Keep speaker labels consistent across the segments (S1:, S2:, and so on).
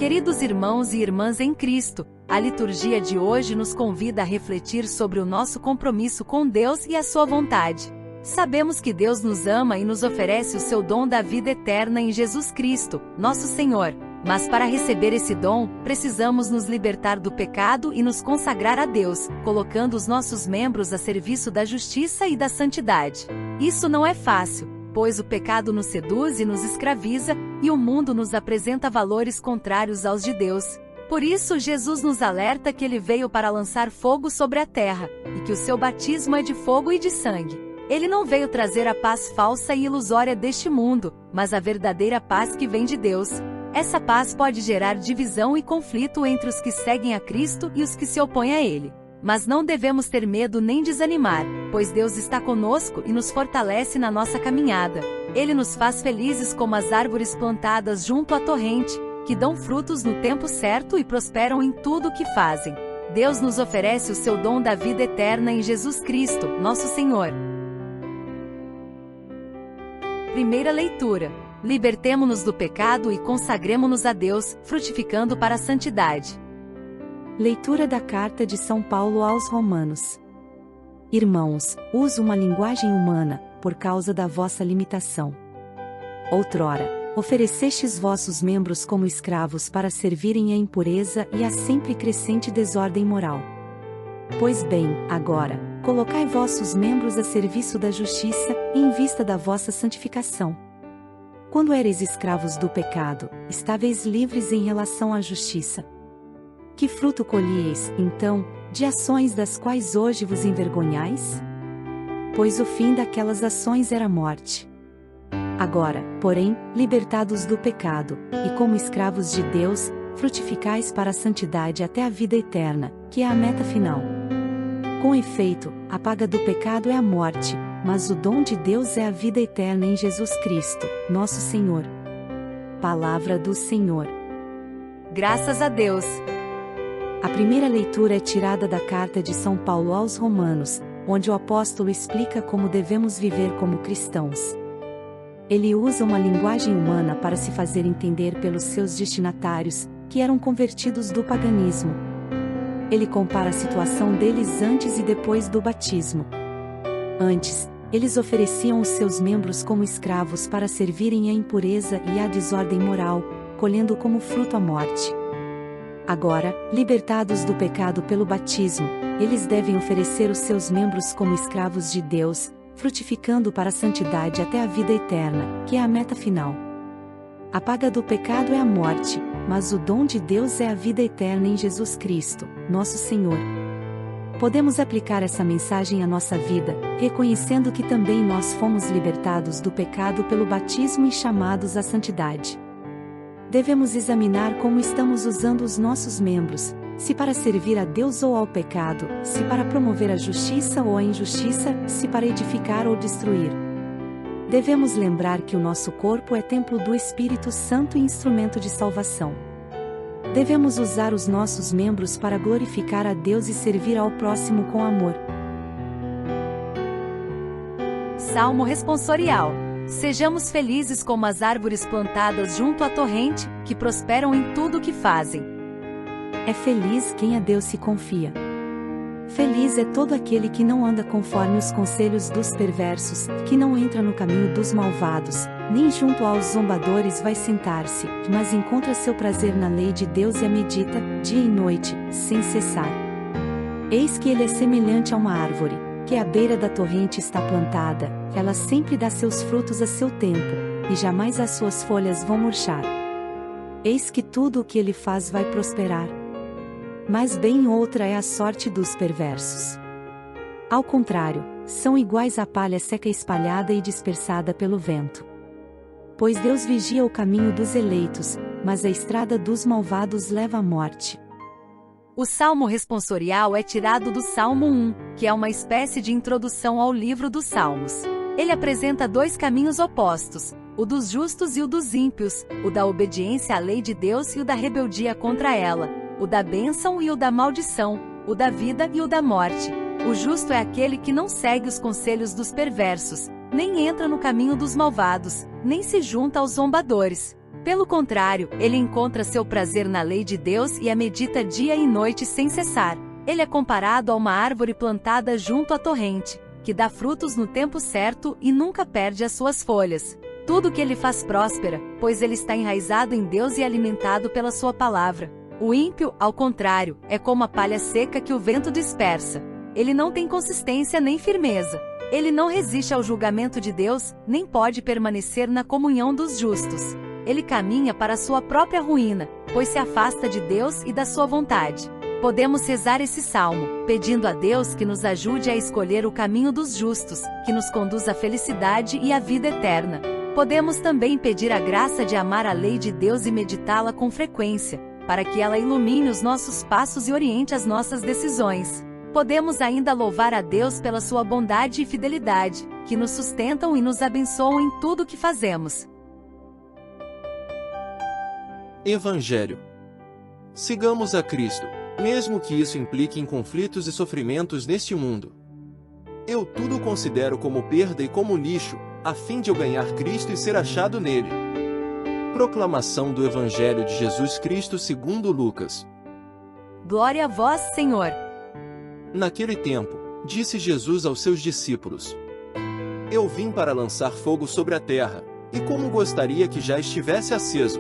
S1: Queridos irmãos e irmãs em Cristo, a liturgia de hoje nos convida a refletir sobre o nosso compromisso com Deus e a sua vontade. Sabemos que Deus nos ama e nos oferece o seu dom da vida eterna em Jesus Cristo, nosso Senhor. Mas para receber esse dom, precisamos nos libertar do pecado e nos consagrar a Deus, colocando os nossos membros a serviço da justiça e da santidade. Isso não é fácil, pois o pecado nos seduz e nos escraviza, e o mundo nos apresenta valores contrários aos de Deus. Por isso, Jesus nos alerta que ele veio para lançar fogo sobre a terra, e que o seu batismo é de fogo e de sangue. Ele não veio trazer a paz falsa e ilusória deste mundo, mas a verdadeira paz que vem de Deus. Essa paz pode gerar divisão e conflito entre os que seguem a Cristo e os que se opõem a Ele. Mas não devemos ter medo nem desanimar, pois Deus está conosco e nos fortalece na nossa caminhada. Ele nos faz felizes como as árvores plantadas junto à torrente, que dão frutos no tempo certo e prosperam em tudo o que fazem. Deus nos oferece o seu dom da vida eterna em Jesus Cristo, nosso Senhor. Primeira leitura. Libertemo-nos do pecado e consagremo-nos a Deus, frutificando para a santidade.
S2: Leitura da Carta de São Paulo aos Romanos. Irmãos, uso uma linguagem humana, por causa da vossa limitação. Outrora, oferecestes vossos membros como escravos para servirem à impureza e à sempre crescente desordem moral. Pois bem, agora, colocai vossos membros a serviço da justiça, em vista da vossa santificação. Quando éreis escravos do pecado, estáveis livres em relação à justiça. Que fruto colhieis, então, de ações das quais hoje vos envergonhais? Pois o fim daquelas ações era a morte. Agora, porém, libertados do pecado, e como escravos de Deus, frutificais para a santidade até a vida eterna, que é a meta final. Com efeito, a paga do pecado é a morte, mas o dom de Deus é a vida eterna em Jesus Cristo, nosso Senhor. Palavra do Senhor.
S1: Graças a Deus.
S2: A primeira leitura é tirada da Carta de São Paulo aos Romanos, onde o apóstolo explica como devemos viver como cristãos. Ele usa uma linguagem humana para se fazer entender pelos seus destinatários, que eram convertidos do paganismo. Ele compara a situação deles antes e depois do batismo. Antes, eles ofereciam os seus membros como escravos para servirem à impureza e à desordem moral, colhendo como fruto a morte. Agora, libertados do pecado pelo batismo, eles devem oferecer os seus membros como escravos de Deus, frutificando para a santidade até a vida eterna, que é a meta final. A paga do pecado é a morte, mas o dom de Deus é a vida eterna em Jesus Cristo, nosso Senhor. Podemos aplicar essa mensagem à nossa vida, reconhecendo que também nós fomos libertados do pecado pelo batismo e chamados à santidade. Devemos examinar como estamos usando os nossos membros, se para servir a Deus ou ao pecado, se para promover a justiça ou a injustiça, se para edificar ou destruir. Devemos lembrar que o nosso corpo é templo do Espírito Santo e instrumento de salvação. Devemos usar os nossos membros para glorificar a Deus e servir ao próximo com amor.
S1: Salmo responsorial. Sejamos felizes como as árvores plantadas junto à torrente, que prosperam em tudo o que fazem.
S2: É feliz quem a Deus se confia. Feliz é todo aquele que não anda conforme os conselhos dos perversos, que não entra no caminho dos malvados, nem junto aos zombadores vai sentar-se, mas encontra seu prazer na lei de Deus e a medita, dia e noite, sem cessar. Eis que ele é semelhante a uma árvore, que à beira da torrente está plantada, ela sempre dá seus frutos a seu tempo, e jamais as suas folhas vão murchar. Eis que tudo o que ele faz vai prosperar. Mas bem outra é a sorte dos perversos. Ao contrário, são iguais à palha seca espalhada e dispersada pelo vento. Pois Deus vigia o caminho dos eleitos, mas a estrada dos malvados leva à morte.
S1: O Salmo responsorial é tirado do Salmo 1, que é uma espécie de introdução ao livro dos Salmos. Ele apresenta dois caminhos opostos, o dos justos e o dos ímpios, o da obediência à lei de Deus e o da rebeldia contra ela, o da bênção e o da maldição, o da vida e o da morte. O justo é aquele que não segue os conselhos dos perversos, nem entra no caminho dos malvados, nem se junta aos zombadores. Pelo contrário, ele encontra seu prazer na lei de Deus e a medita dia e noite sem cessar. Ele é comparado a uma árvore plantada junto à torrente, que dá frutos no tempo certo e nunca perde as suas folhas. Tudo que ele faz próspera, pois ele está enraizado em Deus e alimentado pela sua palavra. O ímpio, ao contrário, é como a palha seca que o vento dispersa. Ele não tem consistência nem firmeza. Ele não resiste ao julgamento de Deus, nem pode permanecer na comunhão dos justos. Ele caminha para a sua própria ruína, pois se afasta de Deus e da sua vontade. Podemos rezar esse salmo, pedindo a Deus que nos ajude a escolher o caminho dos justos, que nos conduz à felicidade e à vida eterna. Podemos também pedir a graça de amar a lei de Deus e meditá-la com frequência, para que ela ilumine os nossos passos e oriente as nossas decisões. Podemos ainda louvar a Deus pela sua bondade e fidelidade, que nos sustentam e nos abençoam em tudo o que fazemos.
S3: Evangelho. Sigamos a Cristo, mesmo que isso implique em conflitos e sofrimentos neste mundo. Eu tudo considero como perda e como lixo, a fim de eu ganhar Cristo e ser achado nele. Proclamação do Evangelho de Jesus Cristo segundo Lucas.
S1: Glória a vós, Senhor.
S3: Naquele tempo, disse Jesus aos seus discípulos: Eu vim para lançar fogo sobre a terra, e como gostaria que já estivesse aceso.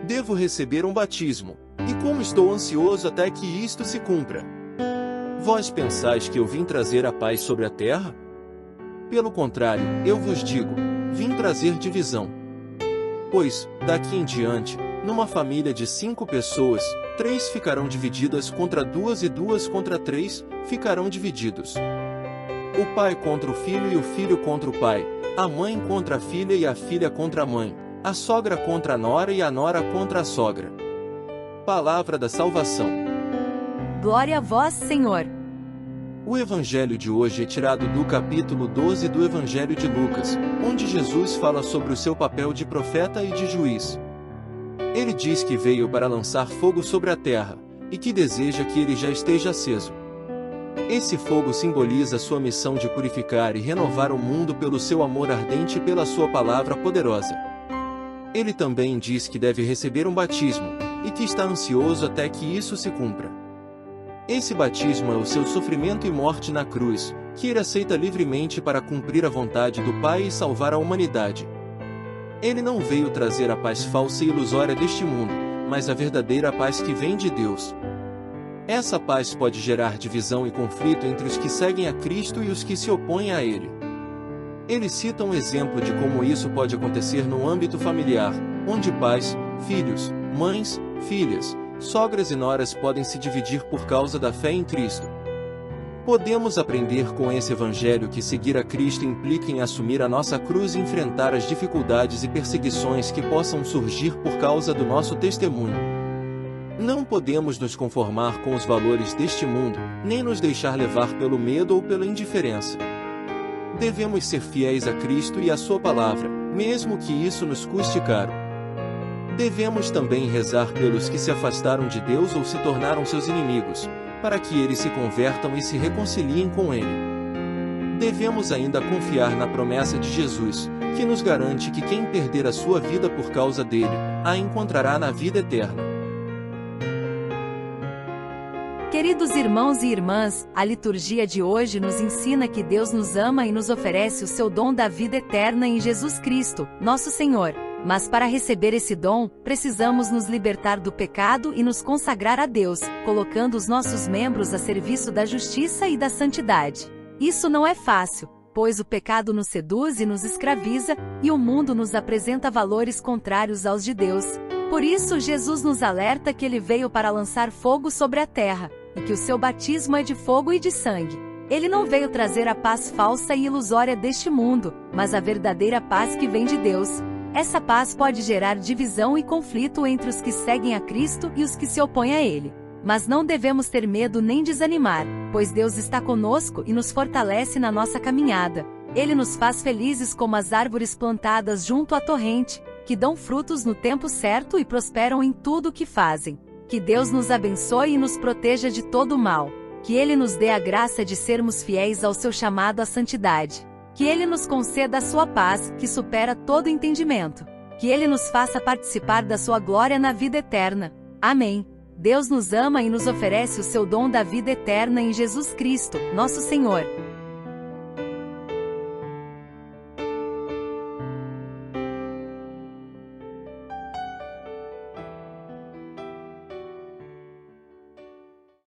S3: Devo receber um batismo, e como estou ansioso até que isto se cumpra. Vós pensais que eu vim trazer a paz sobre a terra? Pelo contrário, eu vos digo, vim trazer divisão. Pois, daqui em diante, numa família de 5 pessoas, 3 ficarão divididas contra 2 e 2 contra 3 ficarão divididos. O pai contra o filho e o filho contra o pai, a mãe contra a filha e a filha contra a mãe, a sogra contra a nora e a nora contra a sogra. Palavra da salvação.
S1: Glória a vós, Senhor.
S3: O evangelho de hoje é tirado do capítulo 12 do Evangelho de Lucas, onde Jesus fala sobre o seu papel de profeta e de juiz. Ele diz que veio para lançar fogo sobre a terra, e que deseja que ele já esteja aceso. Esse fogo simboliza sua missão de purificar e renovar o mundo pelo seu amor ardente e pela sua palavra poderosa. Ele também diz que deve receber um batismo, e que está ansioso até que isso se cumpra. Esse batismo é o seu sofrimento e morte na cruz, que ele aceita livremente para cumprir a vontade do Pai e salvar a humanidade. Ele não veio trazer a paz falsa e ilusória deste mundo, mas a verdadeira paz que vem de Deus. Essa paz pode gerar divisão e conflito entre os que seguem a Cristo e os que se opõem a Ele. Ele cita um exemplo de como isso pode acontecer no âmbito familiar, onde pais, filhos, mães, filhas, sogras e noras podem se dividir por causa da fé em Cristo. Podemos aprender com esse evangelho que seguir a Cristo implica em assumir a nossa cruz e enfrentar as dificuldades e perseguições que possam surgir por causa do nosso testemunho. Não podemos nos conformar com os valores deste mundo, nem nos deixar levar pelo medo ou pela indiferença. Devemos ser fiéis a Cristo e à sua palavra, mesmo que isso nos custe caro. Devemos também rezar pelos que se afastaram de Deus ou se tornaram seus inimigos, para que eles se convertam e se reconciliem com Ele. Devemos ainda confiar na promessa de Jesus, que nos garante que quem perder a sua vida por causa dele, a encontrará na vida eterna.
S1: Queridos irmãos e irmãs, a liturgia de hoje nos ensina que Deus nos ama e nos oferece o seu dom da vida eterna em Jesus Cristo, nosso Senhor. Mas para receber esse dom, precisamos nos libertar do pecado e nos consagrar a Deus, colocando os nossos membros a serviço da justiça e da santidade. Isso não é fácil, pois o pecado nos seduz e nos escraviza, e o mundo nos apresenta valores contrários aos de Deus. Por isso Jesus nos alerta que ele veio para lançar fogo sobre a terra, e que o seu batismo é de fogo e de sangue. Ele não veio trazer a paz falsa e ilusória deste mundo, mas a verdadeira paz que vem de Deus. Essa paz pode gerar divisão e conflito entre os que seguem a Cristo e os que se opõem a Ele. Mas não devemos ter medo nem desanimar, pois Deus está conosco e nos fortalece na nossa caminhada. Ele nos faz felizes como as árvores plantadas junto à torrente, que dão frutos no tempo certo e prosperam em tudo o que fazem. Que Deus nos abençoe e nos proteja de todo o mal. Que Ele nos dê a graça de sermos fiéis ao seu chamado à santidade. Que Ele nos conceda a sua paz, que supera todo entendimento. Que Ele nos faça participar da sua glória na vida eterna. Amém. Deus nos ama e nos oferece o seu dom da vida eterna em Jesus Cristo, nosso Senhor.